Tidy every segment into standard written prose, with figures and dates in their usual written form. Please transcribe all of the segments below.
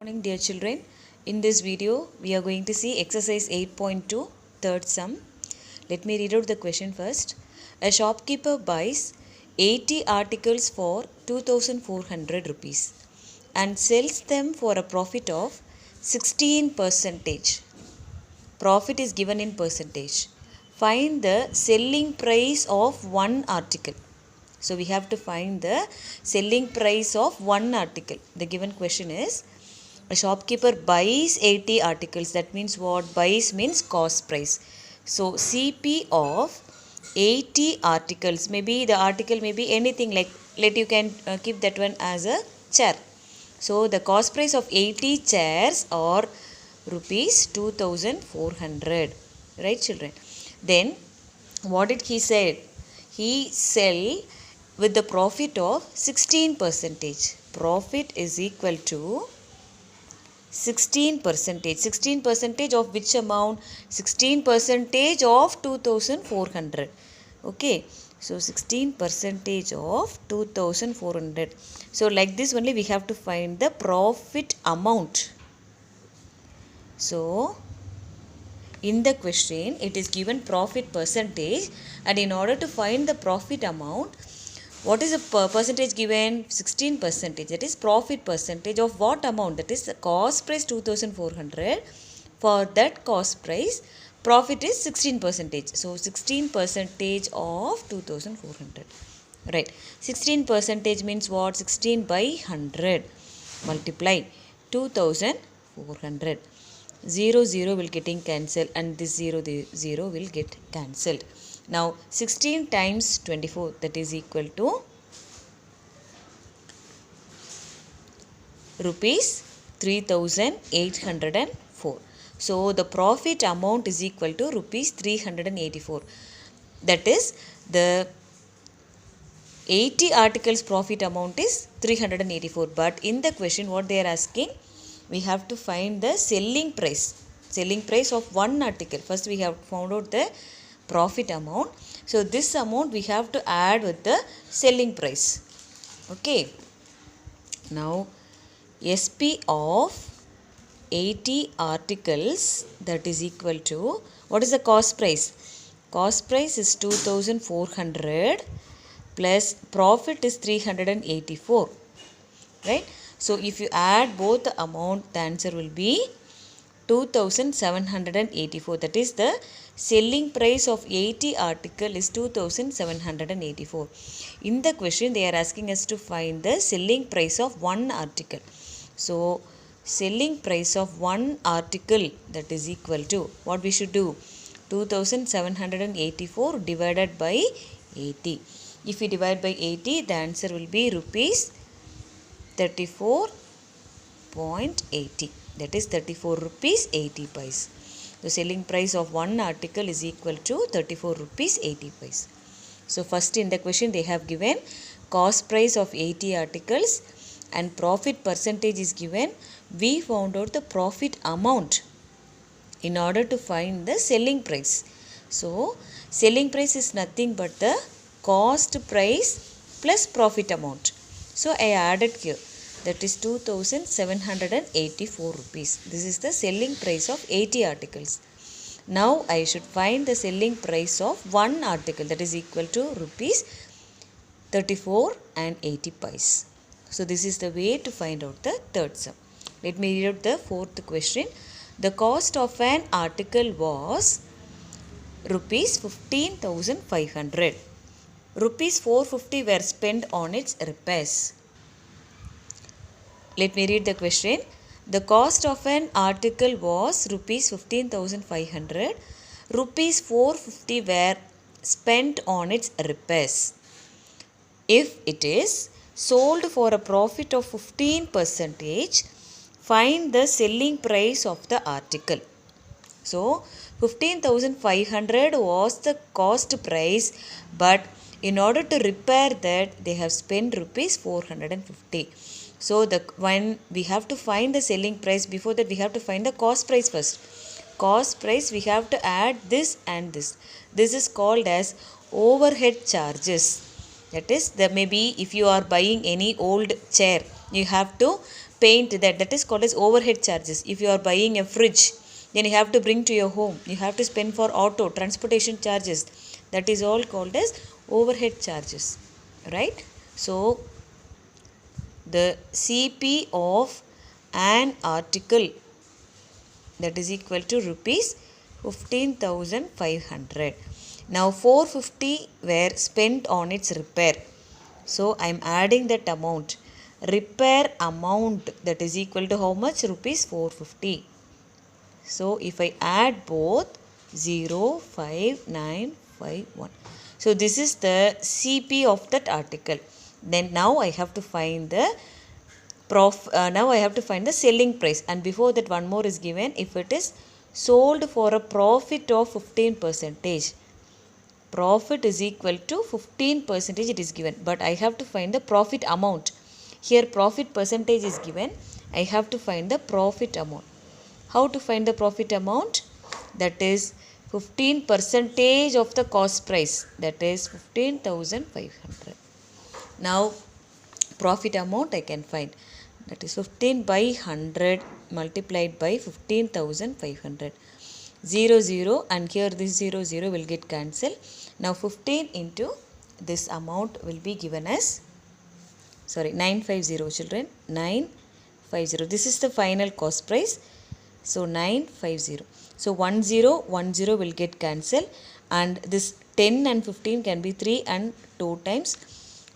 Morning dear children. In this video we are going to see exercise 8.2 third sum. Let me read out the question first. A shopkeeper buys 80 articles for 2400 rupees and sells them for a profit of 16 percentage. Profit is given in percentage. Find the selling price of one article. So we have to find the selling price of one article. The given question is, a shopkeeper buys 80 articles. That means what? Buys means cost price. So CP of 80 articles. Maybe the article may be anything, like you can keep that one as a chair. So the cost price of 80 chairs are rupees 2400. Right, children? Then what did he say? He sell with the profit of 16 percentage. Profit is equal to 16 percentage. 16 percentage of which amount? 16 percentage of 2400. Okay. So 16 percentage of 2400. So like this only we have to find the profit amount. So in the question it is given profit percentage, and in order to find the profit amount, what is the percentage given? 16 percentage. That is profit percentage of what amount? That is the cost price 2400. For that cost price, profit is 16 percentage. So 16 percentage of 2400. Right. 16 percentage means what? 16 by 100. Multiply 2400. 0 0 will getting cancelled, and this 0 will get cancelled. Now 16 times 24, that is equal to rupees 3804. So the profit amount is equal to rupees 384. That is the 80 articles profit amount is 384. But in the question what they are asking, we have to find the selling price. Selling price of one article. First we have found out the profit amount. So this amount we have to add with the selling price. Okay. Now SP of 80 articles, that is equal to, what is the cost price? Cost price is 2400 plus profit is 384. Right. So if you add both the amount, the answer will be 2784. That is the selling price of 80 article is 2784. In the question they are asking us to find the selling price of one article. So selling price of one article, that is equal to, what we should do? 2784 divided by 80. If we divide by 80, the answer will be rupees 34.80. That is 34 rupees 80 paise. The selling price of one article is equal to 34 rupees 80 paise. So first in the question they have given cost price of 80 articles and profit percentage is given. We found out the profit amount in order to find the selling price. So selling price is nothing but the cost price plus profit amount. So I added here, that is 2784 rupees. This is the selling price of 80 articles. Now I should find the selling price of one article, that is equal to rupees 34 and 80 paise. So this is the way to find out the third sum. Let me read out the fourth question. The cost of an article was rupees 15,500. Rupees 450 were spent on its repairs. Let me read the question. The cost of an article was rupees 15,500. Rupees 450 were spent on its repairs. If it is sold for a profit of 15 percentage, find the selling price of the article. So 15,500 was the cost price, but in order to repair that they have spent rupees 450. So when we have to find the selling price, before that we have to find the cost price first. Cost price we have to add this and this. This is called as overhead charges. That is, maybe if you are buying any old chair, you have to paint that is called as overhead charges. If you are buying a fridge, then you have to bring to your home, you have to spend for auto transportation charges, that is all called as overhead charges, right? So the CP of an article, that is equal to rupees 15,500. Now 450 were spent on its repair, so I am adding that amount. Repair amount, that is equal to how much? Rupees 450. So if I add both, 05951. So this is the CP of that article. Then now I have to find the now I have to find the selling price, and before that one more is given. If it is sold for a profit of 15%, profit is equal to 15%, it is given, but I have to find the profit amount. Here profit percentage is given, I have to find the profit amount. How to find the profit amount? That is 15% of the cost price, that is 15,500. Now profit amount I can find, that is 15 by 100 multiplied by 15,500. 0 and here this 0 will get cancelled. Now 15 into this amount will be given as 950 children, 950. This is the final cost price, so 950. So 10 will get cancelled, and this 10 and 15 can be 3 and 2 times,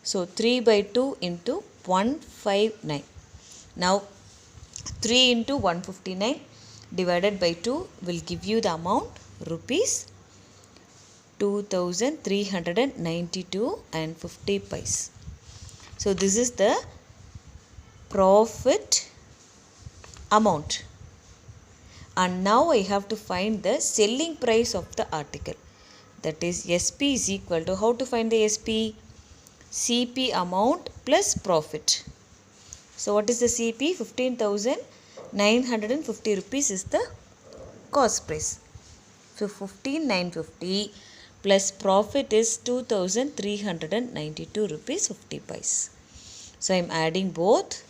so 3 by 2 into 159. Now 3 into 159 divided by 2 will give you the amount rupees 2,392 and 50 paise. So this is the profit amount. And now I have to find the selling price of the article, that is SP is equal to, how to find the SP? CP amount plus profit. So what is the CP? 15,950 rupees is the cost price. So 15,950 plus profit is 2,392 rupees 50 paise. So I am adding both.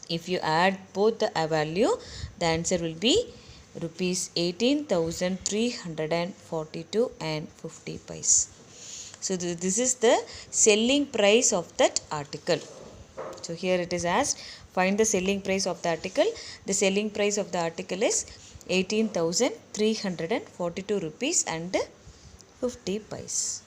If you add both the value, the answer will be rupees 18,342 and 50 paise. So this is the selling price of that article. So here it is asked, find the selling price of the article. The selling price of the article is 18,342 rupees and 50 paise.